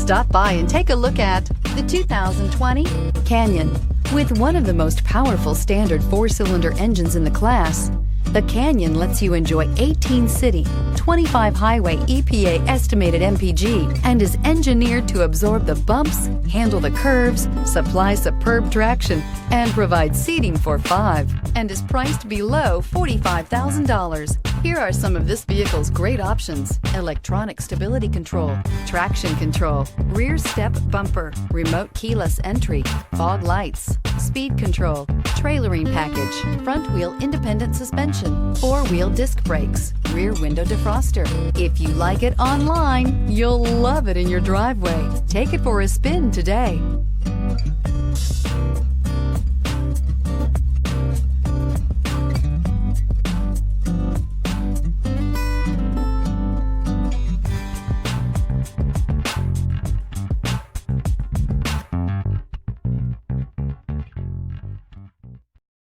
Stop by and take a look at the 2020 Canyon. With one of the most powerful standard 4-cylinder engines in the class, the Canyon lets you enjoy 18 city, 25 highway EPA estimated MPG, and is engineered to absorb the bumps, handle the curves, supply superb traction, and provide seating for 5, and is priced below $45,000. Here are some of this vehicle's great options: electronic stability control, traction control, rear step bumper, remote keyless entry, fog lights, speed control, trailering package, front wheel independent suspension, 4-wheel disc brakes, rear window defroster. If you like it online, you'll love it in your driveway. Take it for a spin today.